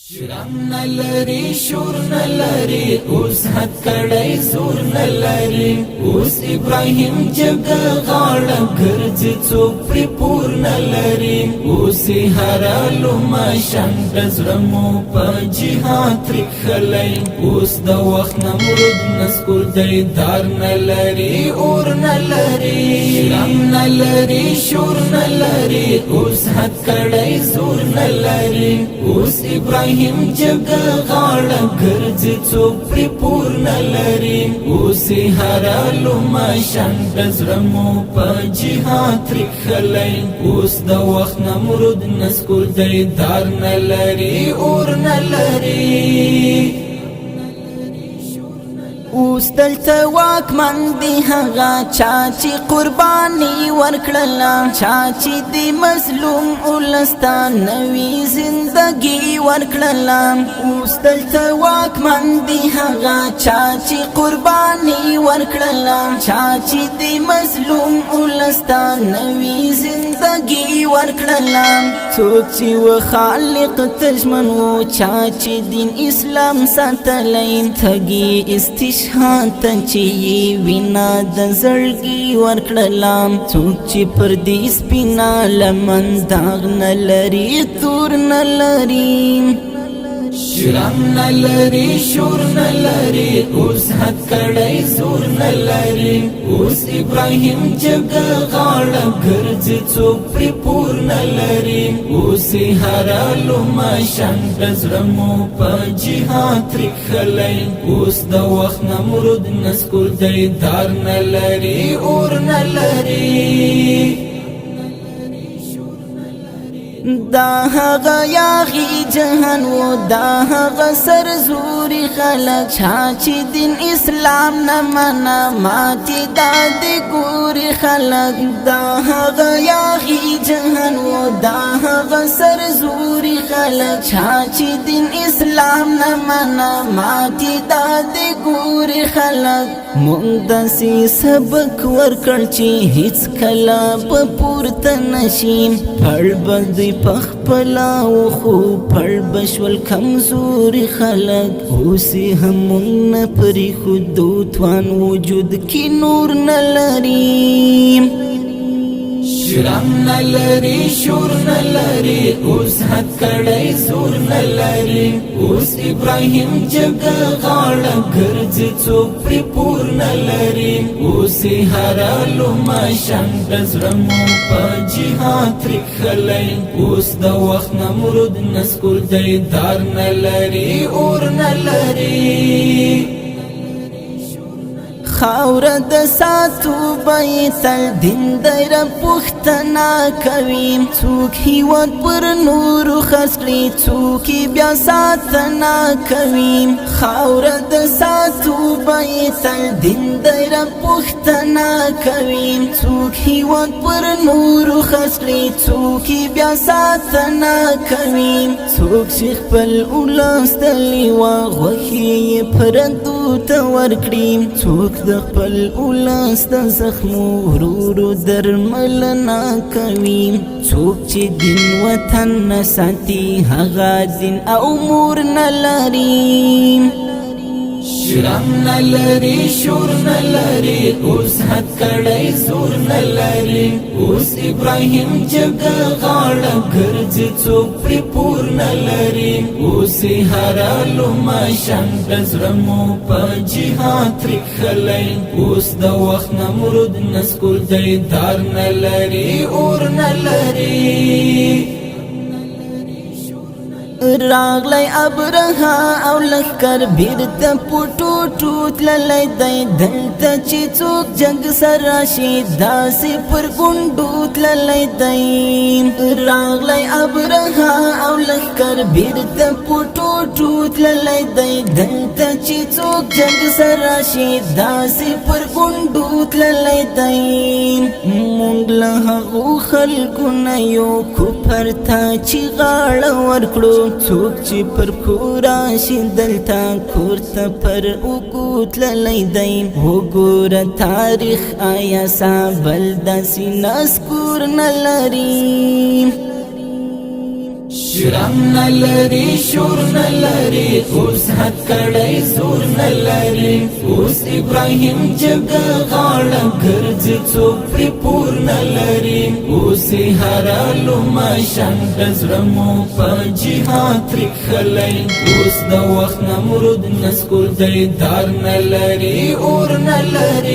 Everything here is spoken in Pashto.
شرم نلری شور نلری اوس حد کڑی زور نلری اوس ابراهیم جگ غاړه ګرځي څوک پرې پور نلری اوس هرالو ماشان دزړمو په جهاد ترخلی اوس د وخت نمرود نسکور دی دار نلری اور نلری شرم نلری شور نلری اوس حد کڑی زور نلری اوس ابراهیم جگ غاړه ګرځي څوک پرې پور نلري اوس هرالو ماشان دزړمو په جهاد ترخلی اوس د وخت نمرود نسکور دی دار نلري اور نلري اوس دلته واکمن دی هغه چا چې قرباني ورکړله چا چې د مظلوم ولستان نوی زندگی ورکړله اوس دلته واکمن دی هغه چا چې قرباني ورکړله چا چې د مظلوم ولستان نوی زندگی ورکړله څوک چې و خالق تجمن و چا چې دین اسلام ساتلی تږي استشهاد چې وینا د زړګي ورکړلم څوک چې پر دې سپینا لمن داغ نه لري تور نه لري شرم نلری شور نلری اوس حد کڑی زور نلری اوس ابراهیم جگ غاړه ګرځي څوک پرې پور نلری اوس هرالو ماشان دزړمو په جهاد ترخلی اوس د وخت نمرود نسکور دی دار نلری اور نلری دا هغه یاغي جهان و دا هغه سرزوري خلک چا چې دین اسلام نه منا ماتي دا د ګوري خلک دا هغه یاغي جهان و دا هغه سرزوري خلک چا چې دین اسلام نه منا ماتي دا د ګوري خلک مونږ داسې سبق ورکړ چې هیڅ کله په پورته نشي پړ بندي پخپلا و خو پړ بشول کمزوري خلک اوسې همون پرې خودو توان وجود کې نور نه لري شرم نلری شور نلری اوس حد کڑی زور نلری اوس ابراهیم جگ غاړه ګرځي څوک پرې پور نلری اوس هرالو ماشان دزړمو په جهاد ترخلی اوس د وخت نمرود نسکور دی دار نلری اور نلری خاور د ساتو بیتل دین دیر پختنا کوي څوک هیواد پر نور خسکړي څوک بیا ساتنا کوي خاور د ساتو بیتل دین دیر پختنا کوي څوک هیواد پر نور خسکړي څوک بیا ساتنا کوي څوک چې خپل ولستلی وا غوښي پرندو ته ورکړي څوک د خپل اولس د زخمو ورورو درملنا کوي څوک چې دین وطن نه ساتي هغه دین او مور نه لري شرم نلری شور نلری اوس حد کڑی زور نلری اوس ابراهیم جگ غاړه ګرځي څوک پرې پور نلری اوس هرالو ماشان دزړمو په جهاد ترخلی اوس د وخت نمرود نسکور دی دار نلری اور نلری راغلی ابرها او لخکر بیرته پټو ټوت للی دی دلته چې څوک جنگ سر راشي داسې پر ګونډو تللی دی راغلی ابرها او لخکر بیرته پټو ټوت للی دی دلته چې څوک جنگ سر راشي داسې پر ګونډو تللی دی مونږ له هغو خلکو نه یو کفر ته چې غاړه ورکړو څوک چې پر کورا شي دلته کور ته پر وګوت للی دی وګوره تاریخ آیا سابل داسې نسکور نه لري شرم نلری شور نلری اوس حد کڑی زور نلری اوس ابراہیم جگ غاڑا گرز چوپری پور نلری اوس حرالو ماشان دزرمو پا جہاد رکھلی اوس دا وقت نمرود نسکور دیدار نلری اور نلری